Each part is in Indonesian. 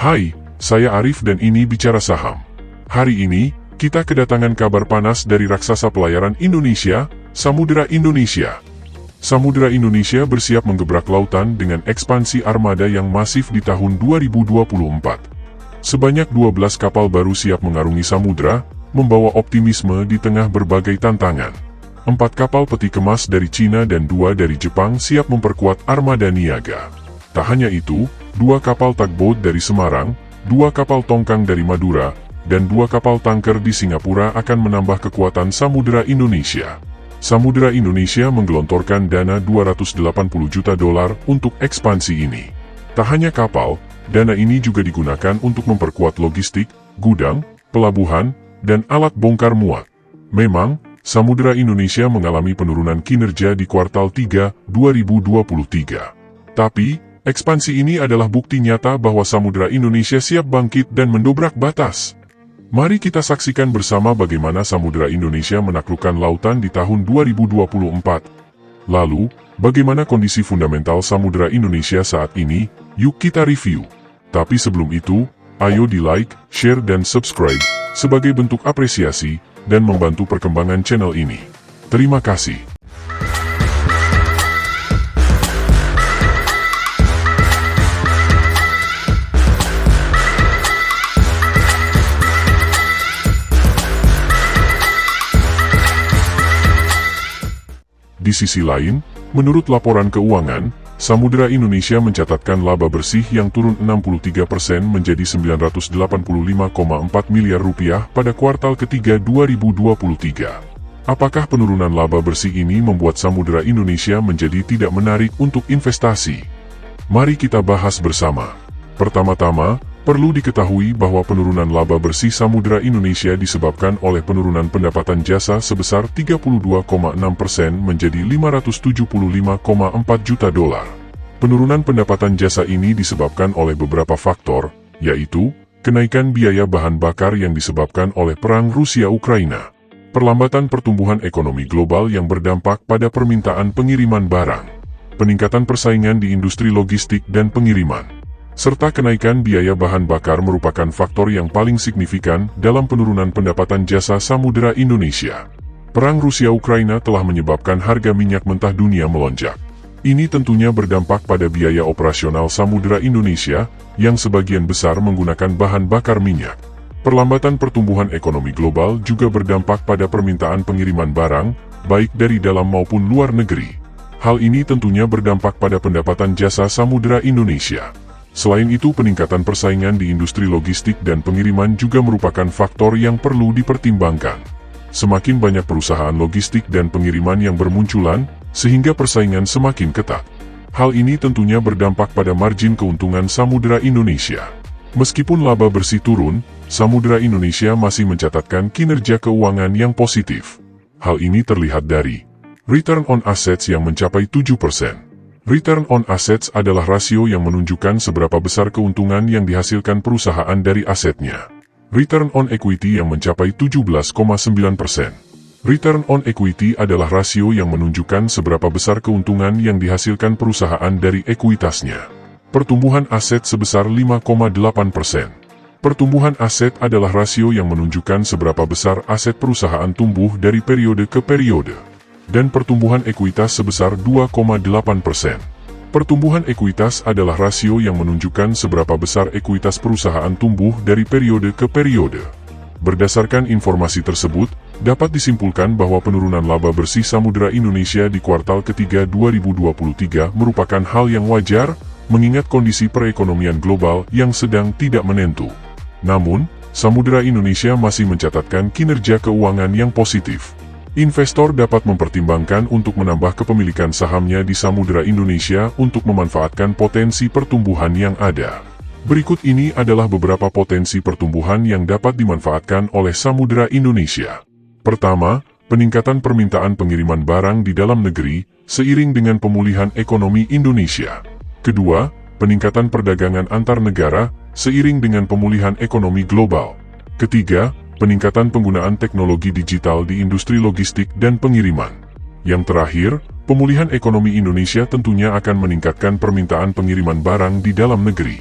Hai, saya Arif dan ini Bicara Saham. Hari ini, kita kedatangan kabar panas dari raksasa pelayaran Indonesia, Samudera Indonesia. Samudera Indonesia bersiap menggebrak lautan dengan ekspansi armada yang masif di tahun 2024. Sebanyak 12 kapal baru siap mengarungi samudera, membawa optimisme di tengah berbagai tantangan. 4 kapal peti kemas dari Cina dan 2 dari Jepang siap memperkuat armada niaga. Tak hanya itu, 2 kapal tugboat dari Semarang, 2 kapal tongkang dari Madura, dan 2 kapal tanker di Singapura akan menambah kekuatan Samudera Indonesia. Samudera Indonesia menggelontorkan dana $280 juta untuk ekspansi ini. Tak hanya kapal, dana ini juga digunakan untuk memperkuat logistik, gudang, pelabuhan, dan alat bongkar muat. Memang, Samudera Indonesia mengalami penurunan kinerja di kuartal 3, 2023. Tapi, ekspansi ini adalah bukti nyata bahwa Samudera Indonesia siap bangkit dan mendobrak batas. Mari kita saksikan bersama bagaimana Samudera Indonesia menaklukkan lautan di tahun 2024. Lalu, bagaimana kondisi fundamental Samudera Indonesia saat ini? Yuk kita review. Tapi sebelum itu, ayo di-like, share dan subscribe, sebagai bentuk apresiasi, dan membantu perkembangan channel ini. Terima kasih. Di sisi lain, menurut laporan keuangan, Samudera Indonesia mencatatkan laba bersih yang turun 63% menjadi Rp985,4 miliar pada kuartal ketiga 2023. Apakah penurunan laba bersih ini membuat Samudera Indonesia menjadi tidak menarik untuk investasi? Mari kita bahas bersama. Pertama-tama, perlu diketahui bahwa penurunan laba bersih Samudera Indonesia disebabkan oleh penurunan pendapatan jasa sebesar 32,6% menjadi $575,4 juta. Penurunan pendapatan jasa ini disebabkan oleh beberapa faktor, yaitu kenaikan biaya bahan bakar yang disebabkan oleh perang Rusia-Ukraina, perlambatan pertumbuhan ekonomi global yang berdampak pada permintaan pengiriman barang, peningkatan persaingan di industri logistik dan pengiriman, serta kenaikan biaya bahan bakar merupakan faktor yang paling signifikan dalam penurunan pendapatan jasa Samudera Indonesia. Perang Rusia-Ukraina telah menyebabkan harga minyak mentah dunia melonjak. Ini tentunya berdampak pada biaya operasional Samudera Indonesia, yang sebagian besar menggunakan bahan bakar minyak. Perlambatan pertumbuhan ekonomi global juga berdampak pada permintaan pengiriman barang, baik dari dalam maupun luar negeri. Hal ini tentunya berdampak pada pendapatan jasa Samudera Indonesia. Selain itu, peningkatan persaingan di industri logistik dan pengiriman juga merupakan faktor yang perlu dipertimbangkan. Semakin banyak perusahaan logistik dan pengiriman yang bermunculan, sehingga persaingan semakin ketat. Hal ini tentunya berdampak pada margin keuntungan Samudera Indonesia. Meskipun laba bersih turun, Samudera Indonesia masih mencatatkan kinerja keuangan yang positif. Hal ini terlihat dari return on assets yang mencapai 7%. Return on assets adalah rasio yang menunjukkan seberapa besar keuntungan yang dihasilkan perusahaan dari asetnya. Return on equity yang mencapai 17,9%. Return on equity adalah rasio yang menunjukkan seberapa besar keuntungan yang dihasilkan perusahaan dari ekuitasnya. Pertumbuhan aset sebesar 5,8%. Pertumbuhan aset adalah rasio yang menunjukkan seberapa besar aset perusahaan tumbuh dari periode ke periode. Dan pertumbuhan ekuitas sebesar 2,8%. Pertumbuhan ekuitas adalah rasio yang menunjukkan seberapa besar ekuitas perusahaan tumbuh dari periode ke periode. Berdasarkan informasi tersebut, dapat disimpulkan bahwa penurunan laba bersih Samudera Indonesia di kuartal ketiga 2023 merupakan hal yang wajar, mengingat kondisi perekonomian global yang sedang tidak menentu. Namun, Samudera Indonesia masih mencatatkan kinerja keuangan yang positif. Investor dapat mempertimbangkan untuk menambah kepemilikan sahamnya di Samudera Indonesia untuk memanfaatkan potensi pertumbuhan yang ada. Berikut ini adalah beberapa potensi pertumbuhan yang dapat dimanfaatkan oleh Samudera Indonesia. Pertama, peningkatan permintaan pengiriman barang di dalam negeri, seiring dengan pemulihan ekonomi Indonesia. Kedua, peningkatan perdagangan antar negara, seiring dengan pemulihan ekonomi global. Ketiga, peningkatan penggunaan teknologi digital di industri logistik dan pengiriman. Yang terakhir, pemulihan ekonomi Indonesia tentunya akan meningkatkan permintaan pengiriman barang di dalam negeri.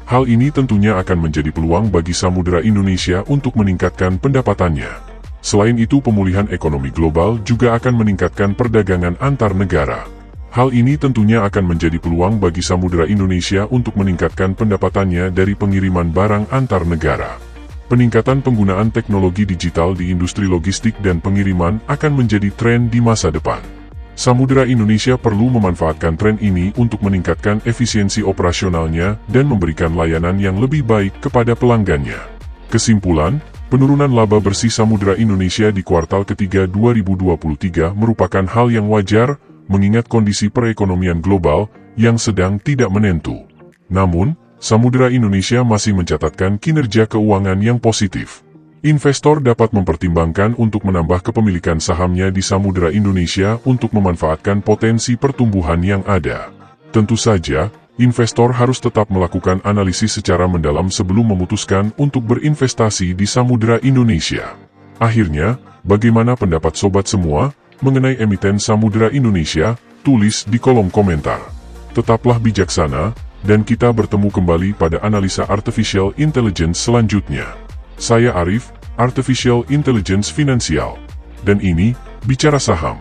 Hal ini tentunya akan menjadi peluang bagi Samudera Indonesia untuk meningkatkan pendapatannya. Selain itu, pemulihan ekonomi global juga akan meningkatkan perdagangan antar negara. Hal ini tentunya akan menjadi peluang bagi Samudera Indonesia untuk meningkatkan pendapatannya dari pengiriman barang antar negara. Peningkatan penggunaan teknologi digital di industri logistik dan pengiriman akan menjadi tren di masa depan. Samudera Indonesia perlu memanfaatkan tren ini untuk meningkatkan efisiensi operasionalnya dan memberikan layanan yang lebih baik kepada pelanggannya. Kesimpulan, penurunan laba bersih Samudera Indonesia di kuartal ketiga 2023 merupakan hal yang wajar, mengingat kondisi perekonomian global yang sedang tidak menentu. Namun, Samudera Indonesia masih mencatatkan kinerja keuangan yang positif. Investor dapat mempertimbangkan untuk menambah kepemilikan sahamnya di Samudera Indonesia untuk memanfaatkan potensi pertumbuhan yang ada. Tentu saja, investor harus tetap melakukan analisis secara mendalam sebelum memutuskan untuk berinvestasi di Samudera Indonesia. Akhirnya, bagaimana pendapat sobat semua mengenai emiten Samudera Indonesia? Tulis di kolom komentar. Tetaplah bijaksana, dan kita bertemu kembali pada analisa Artificial Intelligence selanjutnya. Saya Arif, Artificial Intelligence Finansial. Dan ini, Bicara Saham.